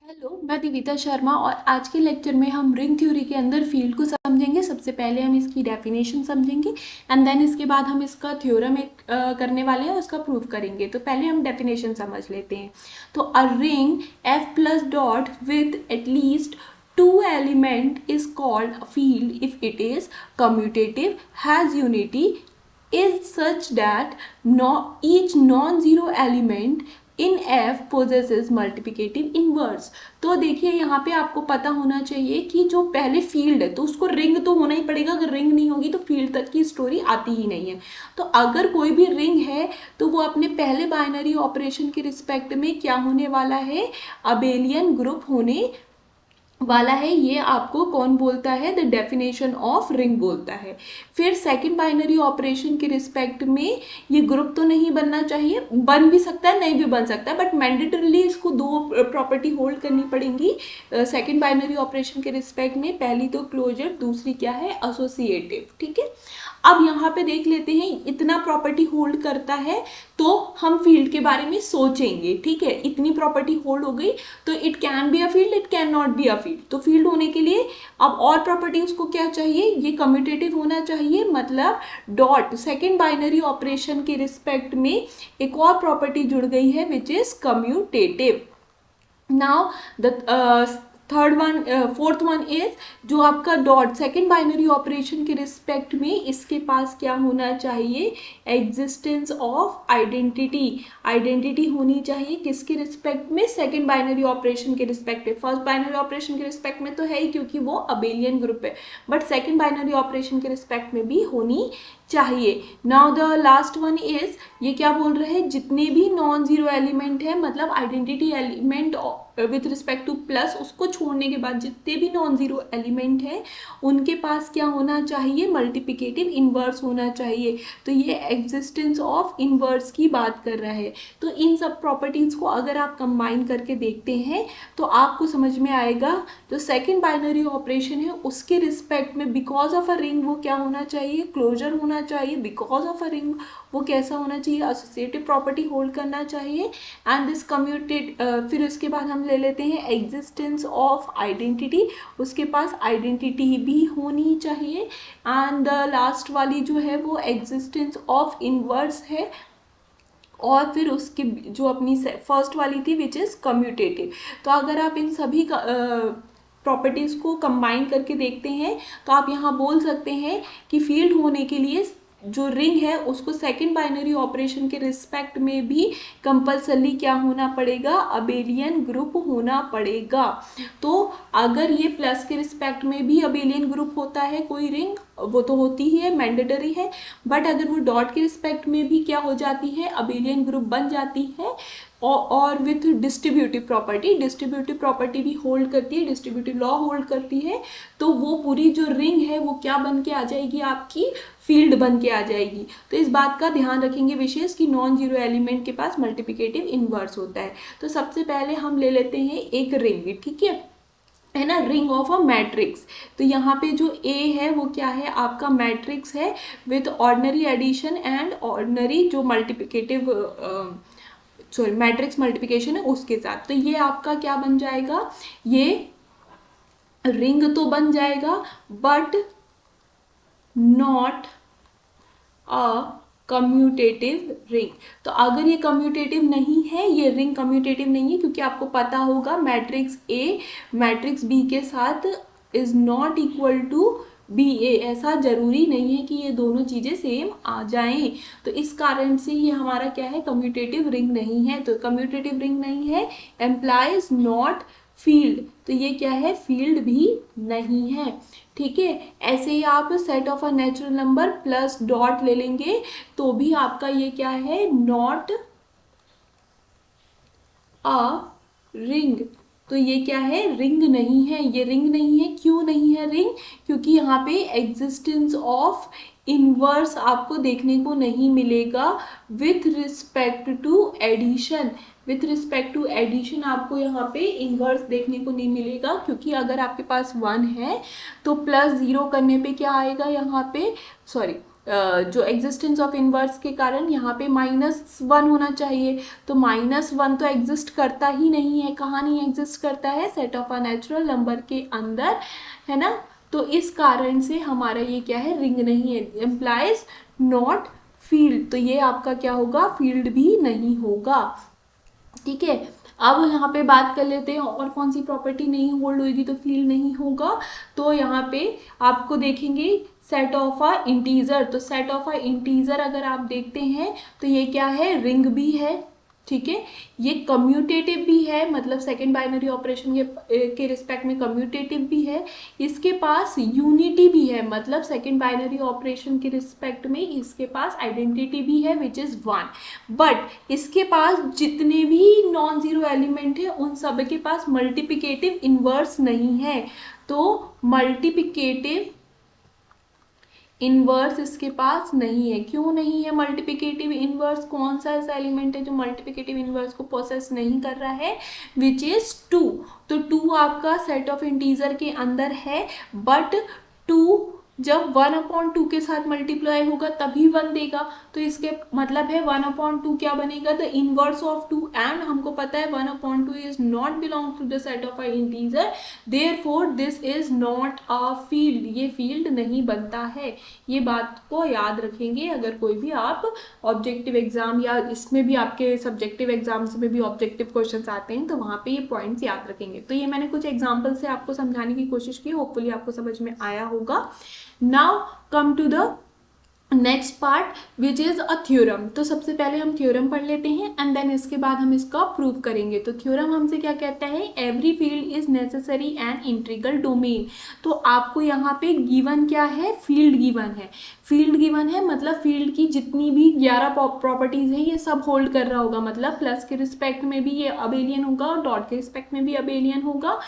Hello, मैं दिविता शर्मा और आज के लेक्चर में हम रिंग थ्योरी के अंदर फील्ड को समझेंगे। सबसे पहले हम इसकी डेफिनेशन समझेंगे एंड देन इसके बाद हम इसका थ्योरम करने वाले हैं, उसका प्रूव करेंगे। तो पहले हम डेफिनेशन समझ लेते हैं। तो a ring F plus dot with at least two element is called a field if it is commutative, has unity, is such that each non-zero element in F possesses multiplicative inverse. तो देखिए यहाँ पे आपको पता होना चाहिए कि जो पहले फील्ड है तो उसको रिंग तो होना ही पड़ेगा। अगर रिंग नहीं होगी तो फील्ड तक की स्टोरी आती ही नहीं है। तो अगर कोई भी रिंग है तो वो अपने पहले बाइनरी ऑपरेशन के रिस्पेक्ट में क्या होने वाला है, अबेलियन ग्रुप होने वाला है। ये आपको कौन बोलता है, द डेफिनेशन ऑफ रिंग बोलता है। फिर सेकंड बाइनरी ऑपरेशन के रिस्पेक्ट में ये ग्रुप तो नहीं बनना चाहिए, बन भी सकता है नहीं भी बन सकता है, बट मैंडेटरली इसको दो प्रॉपर्टी होल्ड करनी पड़ेंगी सेकंड बाइनरी ऑपरेशन के रिस्पेक्ट में। पहली तो क्लोजर, दूसरी क्या है, एसोसिएटिव। ठीक है, अब यहाँ पे देख लेते हैं इतना प्रॉपर्टी होल्ड करता है तो हम फील्ड के बारे में सोचेंगे। ठीक है, इतनी प्रॉपर्टी होल्ड हो गई तो it can be a field, it can not be a field. तो फील्ड होने के लिए अब और प्रॉपर्टी उसको क्या चाहिए, ये कम्यूटेटिव होना चाहिए। मतलब डॉट सेकेंड बाइनरी ऑपरेशन के रिस्पेक्ट में एक और प्रॉपर्टी जुड़ गई है which is commutative. Now the fourth one is जो आपका डॉट सेकेंड बाइनरी ऑपरेशन के रिस्पेक्ट में इसके पास क्या होना चाहिए, एग्जिस्टेंस ऑफ आइडेंटिटी। आइडेंटिटी होनी चाहिए किसके रिस्पेक्ट में, सेकेंड बाइनरी ऑपरेशन के रिस्पेक्ट में। फर्स्ट बाइनरी ऑपरेशन के रिस्पेक्ट में तो है ही क्योंकि वो अबेलियन ग्रुप है, बट सेकेंड बाइनरी ऑपरेशन के रिस्पेक्ट में भी होनी चाहिए। Now the last one is, ये क्या बोल रहे हैं, जितने भी नॉन जीरो एलिमेंट है, मतलब identity element with respect two plus, उसको छोड़ने के बाद जितने भी नॉन जीरो एलिमेंट हैं उनके पास क्या होना चाहिए, मल्टीप्लिकेटिव इनवर्स होना चाहिए। तो ये एग्जिस्टेंस ऑफ इनवर्स की बात कर रहा है। तो इन सब प्रॉपर्टीज को अगर आप कंबाइन करके देखते हैं तो आपको समझ में आएगा जो सेकेंड बाइनरी ऑपरेशन है उसके रिस्पेक्ट में बिकॉज ऑफ अ रिंग वो क्या होना चाहिए, क्लोजर होना चाहिए। बिकॉज ऑफ अ रिंग वो कैसा होना चाहिए, एसोसिएटिव प्रॉपर्टी होल्ड करना चाहिए। एंड दिस कम्यूटेड, फिर उसके बाद हम ले लेते हैं एग्जिस्टेंस ऑफ आइडेंटिटी, उसके पास आइडेंटिटी भी होनी चाहिए। एंड द लास्ट वाली जो है वो एग्जिस्टेंस ऑफ इनवर्स है। और फिर उसकी जो अपनी फर्स्ट वाली थी विच इज़ कम्यूटेटिव। तो अगर आप इन सभी प्रॉपर्टीज़ को कंबाइन करके देखते हैं तो आप यहाँ बोल सकते हैं कि फील्ड होने के लिए जो रिंग है उसको सेकेंड बाइनरी ऑपरेशन के रिस्पेक्ट में भी कंपल्सरी क्या होना पड़ेगा, अबेलियन ग्रुप होना पड़ेगा। तो अगर ये प्लस के रिस्पेक्ट में भी अबेलियन ग्रुप होता है कोई रिंग, वो तो होती ही है, मैंडेटरी है, बट अगर वो डॉट के रिस्पेक्ट में भी क्या हो जाती है, अबेलियन ग्रुप बन जाती है। और विथ डिस्ट्रीब्यूटिव प्रॉपर्टी भी होल्ड करती है, डिस्ट्रीब्यूटिव लॉ होल्ड करती है। तो वो पूरी जो रिंग है वो क्या बन के आ जाएगी, आपकी फील्ड बन के आ जाएगी। तो इस बात का ध्यान रखेंगे विशेष कि नॉन जीरो एलिमेंट के पास मल्टीप्लिकेटिव इनवर्स होता है। तो सबसे पहले हम ले लेते हैं एक रिंग, ठीक है ना, रिंग ऑफ अ मैट्रिक्स। तो यहाँ पे जो ए है वो क्या है, आपका मैट्रिक्स है with ordinary addition and ordinary जो मल्टीप्लिकेटिव मैट्रिक्स मल्टीप्लिकेशन है उसके साथ। तो ये आपका क्या बन जाएगा, ये रिंग तो बन जाएगा but not a commutative ring. तो अगर ये कम्यूटेटिव नहीं है, ये रिंग कम्यूटेटिव नहीं है, क्योंकि आपको पता होगा मैट्रिक्स ए मैट्रिक्स बी के साथ is not equal to B A. ऐसा जरूरी नहीं है कि ये दोनों चीज़ें सेम आ जाएं। तो इस कारण से ये हमारा क्या है, कम्यूटेटिव रिंग नहीं है। तो कम्यूटेटिव रिंग नहीं है, एम्प्लाइज नॉट फील्ड। तो ये क्या है, फील्ड भी नहीं है। ठीक है, ऐसे ही आप set of a natural number plus dot ले लेंगे तो भी आपका ये क्या है, नॉट अ रिंग। तो ये क्या है, रिंग नहीं है, ये रिंग नहीं है। क्यों नहीं है रिंग, क्योंकि यहाँ पे एग्जिस्टेंस ऑफ इनवर्स आपको देखने को नहीं मिलेगा with respect to addition. With respect to addition आपको यहाँ पे इनवर्स देखने को नहीं मिलेगा, क्योंकि अगर आपके पास 1 है तो प्लस 0 करने पे क्या आएगा यहाँ पे, जो एग्जिस्टेंस ऑफ इनवर्स के कारण यहाँ पे -1 होना चाहिए, तो -1 तो एग्जिस्ट करता ही नहीं है। कहाँ नहीं एग्जिस्ट करता है? Set of a natural number के अंदर, है ना। तो इस कारण से हमारा ये क्या है? रिंग नहीं है, एम्प्लाइज नॉट फील्ड। तो ये आपका क्या होगा? फील्ड भी नहीं होगा, ठीक है। अब यहाँ पे बात कर लेते हैं और कौन सी प्रॉपर्टी नहीं होल्ड होगी तो फील्ड नहीं होगा। तो यहाँ पे आपको देखेंगे सेट ऑफ अ इंटीजर। तो सेट ऑफ अ इंटीजर अगर आप देखते हैं तो ये क्या है? रिंग भी है, ठीक है। ये कम्यूटेटिव भी है, मतलब सेकेंड बाइनरी ऑपरेशन के रिस्पेक्ट में कम्यूटेटिव भी है। इसके पास यूनिटी भी है, मतलब सेकेंड बाइनरी ऑपरेशन के रिस्पेक्ट में इसके पास आइडेंटिटी भी है विच इज़ 1। बट इसके पास जितने भी नॉन जीरो एलिमेंट है उन सब के पास मल्टीप्लिकेटिव इन्वर्स नहीं है। तो मल्टीप्लिकेटिव इनवर्स इसके पास नहीं है। क्यों नहीं है मल्टीप्लिकेटिव इनवर्स? कौन सा ऐसा एलिमेंट है जो मल्टीप्लिकेटिव इनवर्स को पोसेस नहीं कर रहा है? Which is 2। तो 2 आपका सेट ऑफ इंटीजर के अंदर है, बट 2 जब 1/2 के साथ मल्टीप्लाई होगा तभी 1 देगा। तो इसके मतलब है 1/2 क्या बनेगा? The inverse of 2। एंड हमको पता है 1/2 is not belong to the set of a integer, therefore this is not a field. ये फील्ड नहीं बनता है। ये बात को याद रखेंगे अगर कोई भी आप ऑब्जेक्टिव एग्जाम या इसमें भी आपके सब्जेक्टिव एग्जाम्स में भी ऑब्जेक्टिव क्वेश्चंस आते हैं तो वहाँ पे ये पॉइंट्स याद रखेंगे। तो ये मैंने कुछ एग्जाम्पल से आपको समझाने की कोशिश की, होपफुली आपको समझ में आया होगा। Now come to the next part which is a theorem. तो सबसे पहले हम थ्योरम पढ़ लेते हैं एंड देन इसके बाद हम इसका प्रूव करेंगे। तो थ्योरम हमसे क्या कहता है? Every field is necessary and integral domain. तो आपको यहाँ पे गिवन क्या है? फील्ड गिवन है। फील्ड गिवन है मतलब फील्ड की जितनी भी 11 प्रॉपर्टीज हैं ये सब होल्ड कर रहा होगा, मतलब प्लस के रिस्पेक्ट में भी ये अबेलियन होगा और डॉट के रिस्पेक्ट में भी अबेलियन होगा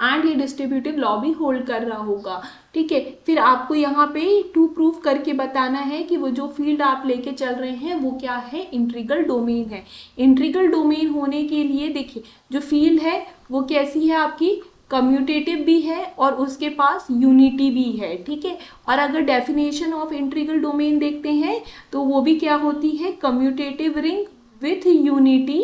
एंड ये डिस्ट्रीब्यूटिव लॉ भी होल्ड कर रहा होगा, ठीक है। फिर आपको यहाँ पे टू प्रूफ करके बताना है कि वो जो फील्ड आप लेके चल रहे हैं वो क्या है? इंट्रीगल डोमेन है। इंट्रीगल डोमेन होने के लिए देखिए जो फील्ड है वो कैसी है आपकी? कम्यूटेटिव भी है और उसके पास यूनिटी भी है, ठीक है। और अगर डेफिनेशन ऑफ इंट्रीगल डोमेन देखते हैं तो वो भी क्या होती है? Commutative ring with unity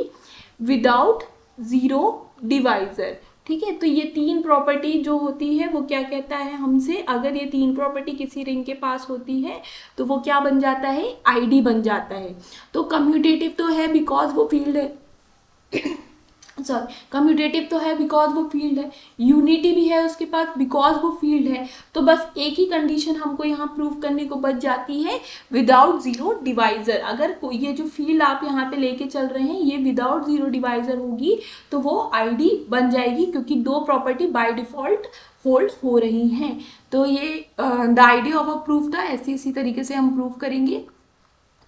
without zero divisor, ठीक है। तो ये 3 प्रॉपर्टी जो होती है वो क्या कहता है हमसे? अगर ये 3 प्रॉपर्टी किसी रिंग के पास होती है तो वो क्या बन जाता है? आईडी बन जाता है। तो कम्यूटेटिव तो है बिकॉज वो फील्ड है सॉरी कम्यूटेटिव तो है बिकॉज वो फील्ड है, यूनिटी भी है उसके पास बिकॉज वो फील्ड है। तो बस एक ही कंडीशन हमको यहाँ प्रूव करने को बच जाती है, विदाउट जीरो डिवाइजर। अगर ये जो फील्ड आप यहाँ पे लेके चल रहे हैं ये विदाउट जीरो डिवाइजर होगी तो वो आईडी बन जाएगी, क्योंकि 2 प्रॉपर्टी बाय डिफॉल्ट होल्ड हो रही हैं। तो ये the idea of a proof था, ऐसे इसी तरीके से हम प्रूव करेंगे।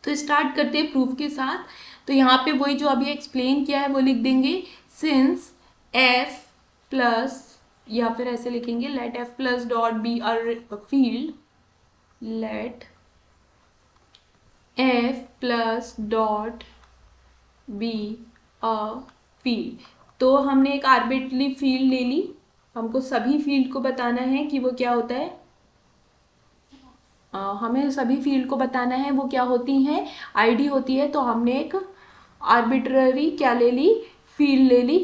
तो स्टार्ट करते हैं प्रूफ के साथ। तो यहाँ पे वही जो अभी एक्सप्लेन किया है वो लिख देंगे, सिंस f प्लस, या फिर ऐसे लिखेंगे let f plus dot be a field, let f plus dot be a field. तो हमने एक आर्बिट्ररी फील्ड ले ली, हमको सभी फील्ड को बताना है कि वो क्या होता है, हमें सभी फील्ड को बताना है वो क्या होती हैं, आईडी होती है। तो हमने एक आर्बिट्ररी क्या ले ली? फील्ड ले ली।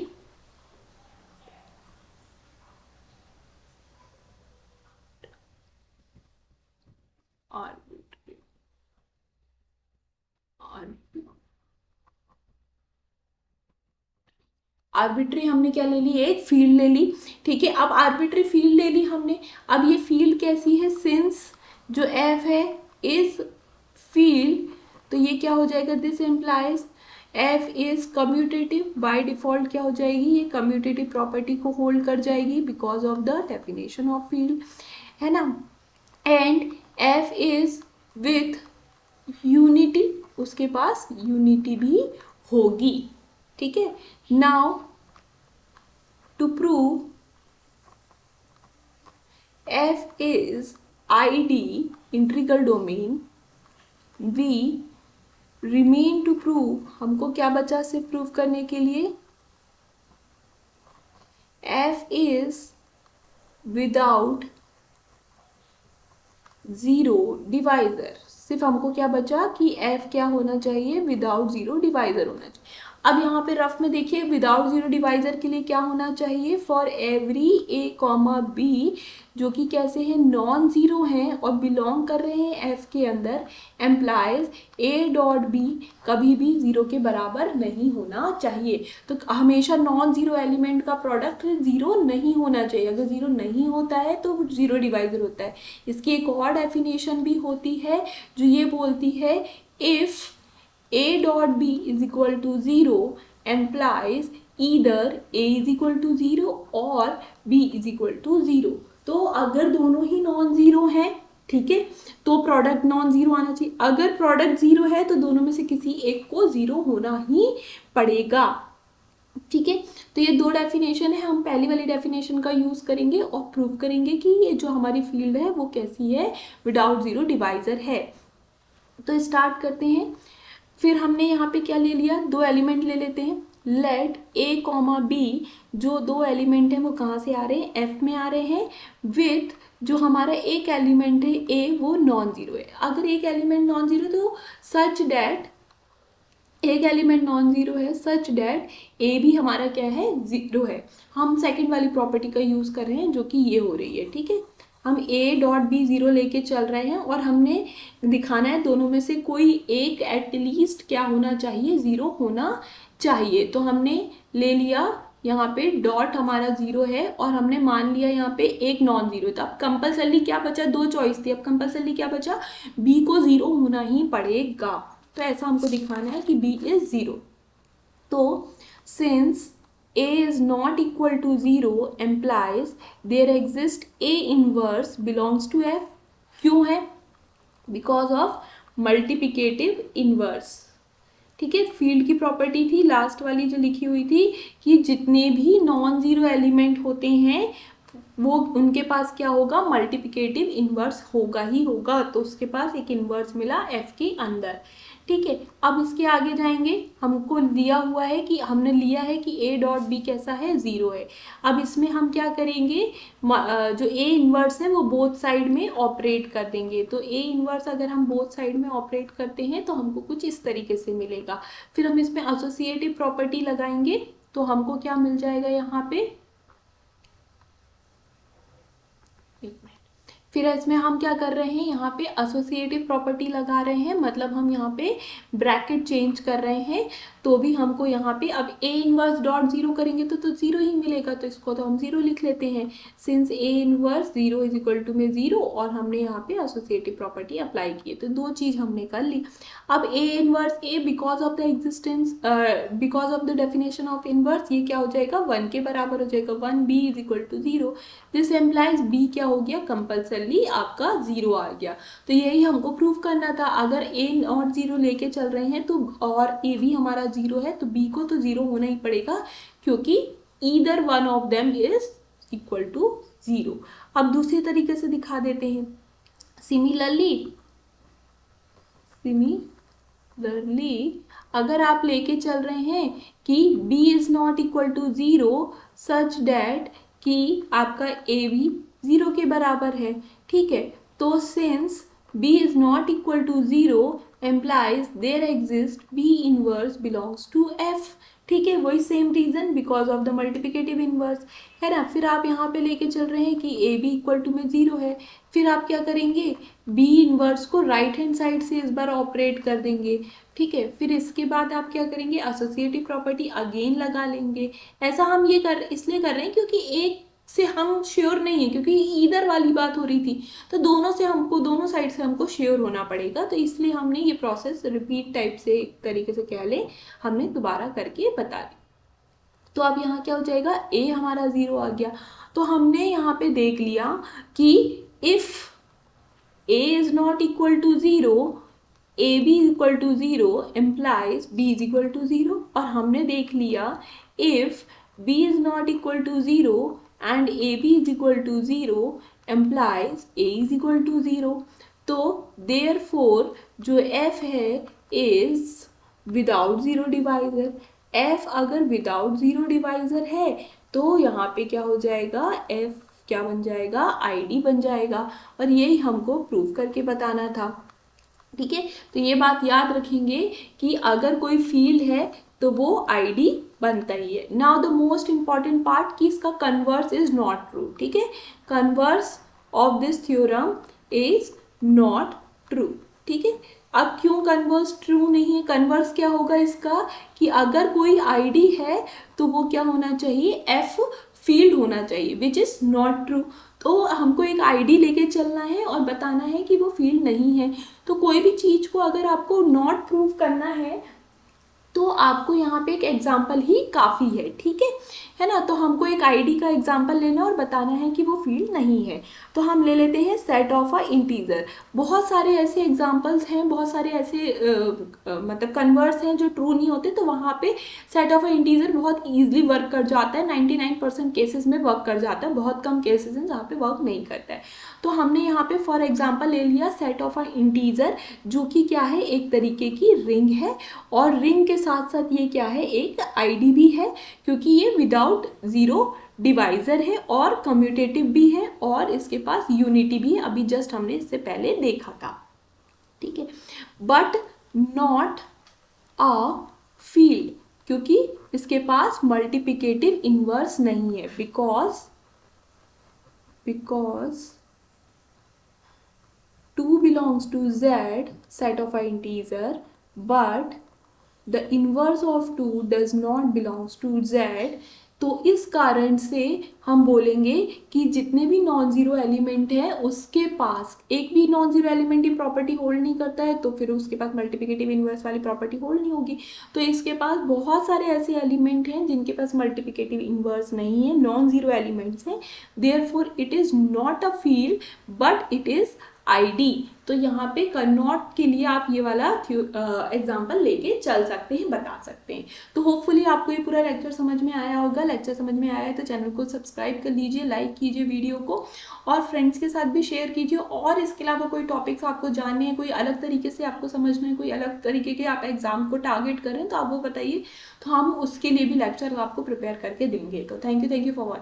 आर्बिट्री हमने क्या ले ली? एक फील्ड ले ली, ठीक है। अब आर्बिट्री फील्ड ले ली हमने। अब ये फील्ड कैसी है? सिंस जो f है इज फील्ड, तो ये क्या हो जाएगा? This implies f is commutative. By default क्या हो जाएगी? ये कम्यूटेटिव प्रॉपर्टी को होल्ड कर जाएगी because of the definition of field, है ना। एंड f इज विथ यूनिटी, उसके पास यूनिटी भी होगी, ठीक है। Now to prove f is ID integral domain, we remain to prove, हमको क्या बचा सिर्फ प्रूव करने के लिए? f is without zero divisor. सिर्फ हमको क्या बचा कि f क्या होना चाहिए, विदाउट जीरो डिवाइजर होना चाहिए। अब यहाँ पे रफ में देखिए विदाउट जीरो डिवाइजर के लिए क्या होना चाहिए, for every a comma b जो कि कैसे हैं, नॉन जीरो हैं और बिलोंग कर रहे हैं f के अंदर, एम्प्लाइज a डॉट b कभी भी जीरो के बराबर नहीं होना चाहिए। तो हमेशा नॉन जीरो एलिमेंट का प्रोडक्ट जीरो नहीं होना चाहिए। अगर जीरो नहीं होता है तो जीरो डिवाइजर होता है। इसकी एक और डेफिनेशन भी होती है जो ये बोलती है, if a dot b is equal to 0 implies either a is equal to 0 और b is equal to 0। तो अगर दोनों ही नॉन जीरो हैं, ठीक है, तो प्रोडक्ट नॉन जीरो आना चाहिए। अगर प्रोडक्ट जीरो है तो दोनों में से किसी एक को जीरो होना ही पड़ेगा, ठीक है। तो ये दो डेफिनेशन है, हम पहली वाली डेफिनेशन का यूज करेंगे और प्रूव करेंगे कि ये जो हमारी फील्ड है वो कैसी है, विदाउट जीरो डिवाइजर है। तो स्टार्ट करते हैं। फिर हमने यहाँ पे क्या ले लिया, दो एलिमेंट ले लेते हैं। लेट a कॉमा b, जो दो एलिमेंट हैं वो कहाँ से आ रहे हैं, f में आ रहे हैं, विथ जो हमारा एक एलिमेंट है a वो नॉन जीरो है। अगर एक एलिमेंट नॉन जीरो तो सच डैट, एक एलिमेंट नॉन जीरो है सच डैट a भी हमारा क्या है, जीरो है। हम सेकंड वाली प्रॉपर्टी का यूज कर रहे हैं जो कि ये हो रही है, ठीक है। हम a डॉट बी जीरो लेके चल रहे हैं और हमने दिखाना है दोनों में से कोई एक एटलीस्ट क्या होना चाहिए, जीरो होना चाहिए। तो हमने ले लिया यहाँ पे डॉट हमारा जीरो है और हमने मान लिया यहाँ पे एक नॉन जीरो था। अब कंपल्सरी क्या बचा, दो चॉइस थी, अब कंपल्सरी क्या बचा, b को जीरो होना ही पड़ेगा। तो ऐसा हमको दिखाना है कि b इज जीरो। तो since a is not equal to 0 implies there exists a inverse belongs to f। क्यों है, because of multiplicative inverse, ठीक है। फील्ड की प्रॉपर्टी थी लास्ट वाली जो लिखी हुई थी कि जितने भी नॉन जीरो एलिमेंट होते हैं वो उनके पास क्या होगा, मल्टीप्लिकेटिव इन्वर्स होगा ही होगा। तो उसके पास एक इन्वर्स मिला f के अंदर, ठीक है। अब इसके आगे जाएंगे, हमको दिया हुआ है कि हमने लिया है कि a डॉट b कैसा है, जीरो है। अब इसमें हम क्या करेंगे, जो a इन्वर्स है वो बोथ साइड में ऑपरेट कर देंगे। तो a इन्वर्स अगर हम बोथ साइड में ऑपरेट करते हैं तो हमको कुछ इस तरीके से मिलेगा। फिर हम इसमें एसोसिएटिव प्रॉपर्टी लगाएंगे तो हमको क्या मिल जाएगा यहाँ पे, फिर इसमें हम क्या कर रहे हैं, यहाँ पे एसोसिएटिव प्रॉपर्टी लगा रहे हैं, मतलब हम यहाँ पे ब्रैकेट चेंज कर रहे हैं। तो भी हमको यहाँ पे अब a इनवर्स डॉट जीरो करेंगे तो जीरो ही मिलेगा। तो इसको तो हम जीरो लिख लेते हैं, since a inverse zero is equal to में जीरो, और हमने यहाँ पे एसोसिएटिव प्रॉपर्टी अप्लाई की है। तो दो चीज़ हमने कर ली। अब a inverse a because of the existence, because of the definition of inverse, ये क्या हो जाएगा, 1 के बराबर हो जाएगा। 1b is equal to zero, this implies b क्या हो गया, कंपल्सरली आपका जीरो आ गया। तो यही हमको प्रूव करना था। अगर a नॉट जीरो लेके चल रहे हैं तो और a भी हमारा जीरो है तो b को तो जीरो होना ही पड़ेगा, क्योंकि either one of them is equal to zero. अब दूसरे तरीके से दिखा देते हैं। सिमिलरली अगर आप लेके चल रहे हैं कि b is not equal to zero such that कि आपका a भी जीरो के बराबर है, ठीक है। तो since b is not equal to zero implies there exist b inverse belongs to f, ठीक है। वही same reason, because of the multiplicative inverse, है ना। फिर आप यहाँ पे लेके चल रहे हैं कि a भी इक्वल टू में जीरो है। फिर आप क्या करेंगे, b इनवर्स को राइट हैंड साइड से इस बार ऑपरेट कर देंगे, ठीक है। फिर इसके बाद आप क्या करेंगे, एसोसिएटिव प्रॉपर्टी अगेन लगा लेंगे। ऐसा हम ये इसलिए कर रहे हैं क्योंकि एक से हम श्योर नहीं है, क्योंकि ईदर वाली बात हो रही थी, तो दोनों साइड से हमको श्योर होना पड़ेगा। तो इसलिए हमने ये प्रोसेस रिपीट टाइप से, एक तरीके से कह लें, हमने दोबारा करके बता दी। तो अब यहाँ क्या हो जाएगा, a हमारा जीरो आ गया। तो हमने यहाँ पे देख लिया कि if a is not equal to zero, a भी equal to zero implies b is equal to zero. और हमने देख लिया if b is not equal to zero and ab is equal to 0 implies a is equal to 0। तो therefore जो f है is without zero divisor। f अगर without zero divisor है तो यहाँ पे क्या हो जाएगा, f क्या बन जाएगा, id बन जाएगा। और यही हमको प्रूव करके बताना था। ठीक है, तो ये बात याद रखेंगे कि अगर कोई फील्ड है तो वो आईडी बनता ही है। Now the most important part कि इसका कन्वर्स इज नॉट ट्रू। ठीक है, converse of this theorem is not true. ठीक है, अब क्यों कन्वर्स ट्रू नहीं है? कन्वर्स क्या होगा इसका कि अगर कोई आईडी है तो वो क्या होना चाहिए, एफ फील्ड होना चाहिए, विच इज नॉट ट्रू। तो हमको एक आईडी लेके चलना है और बताना है कि वो फील्ड नहीं है। तो कोई भी चीज़ को अगर आपको नॉट प्रूव करना है तो आपको यहाँ पे एक एग्जाम्पल ही काफ़ी है। ठीक है ना, तो हमको एक आईडी का एग्जाम्पल लेना और बताना है कि वो फील्ड नहीं है। तो हम ले लेते हैं सेट ऑफ अ इंटीजर। बहुत सारे ऐसे एग्जाम्पल्स हैं, बहुत सारे ऐसे मतलब कन्वर्स हैं जो ट्रू नहीं होते, तो वहाँ पे सेट ऑफ अ इंटीजर बहुत ईजिली वर्क कर जाता है। 99% केसेस में वर्क कर जाता है, बहुत कम केसेस हैं जहाँ पे वर्क नहीं करता है। तो हमने यहाँ पे फॉर एग्जाम्पल ले लिया सेट ऑफ अ इंटीजर, जो कि क्या है, एक तरीके की रिंग है, और रिंग के साथ साथ ये क्या है, एक आईडी भी है, क्योंकि ये विदाउट जीरो डिवाइजर है और कम्यूटेटिव भी है और इसके पास यूनिटी भी है। अभी जस्ट हमने इससे पहले देखा था। ठीक है, बट नॉट अ फील्ड, क्योंकि इसके पास मल्टीप्लिकेटिव इनवर्स नहीं है, because 2 belongs to Z set of a integer, but the inverse of 2 does not belongs to Z। तो इस कारण से हम बोलेंगे कि जितने भी नॉन ज़ीरो एलिमेंट है उसके पास एक भी नॉन ज़ीरो एलिमेंट की प्रॉपर्टी होल्ड नहीं करता है, तो फिर उसके पास मल्टीप्लिकेटिव इनवर्स वाली प्रॉपर्टी होल्ड नहीं होगी। तो इसके पास बहुत सारे ऐसे एलिमेंट हैं जिनके पास मल्टीप्लिकेटिव इनवर्स नहीं है, नॉन ज़ीरो एलिमेंट्स हैं, therefore it is not a field but it is ID. तो यहाँ पे नॉट के लिए आप ये वाला एग्जाम्पल लेके चल सकते हैं, बता सकते हैं। तो होपफुली आपको ये पूरा लेक्चर समझ में आया होगा। लेक्चर समझ में आया है तो चैनल को सब्सक्राइब कर लीजिए, लाइक कीजिए वीडियो को और फ्रेंड्स के साथ भी शेयर कीजिए। और इसके अलावा कोई टॉपिक्स आपको जानने हैं, कोई अलग तरीके से आपको समझना है, कोई अलग तरीके के आप एग्जाम को टारगेट करें तो आप वो बताइए, तो हम उसके लिए भी लेक्चर आपको प्रिपेयर करके देंगे। तो थैंक यू फॉर वॉचिंग।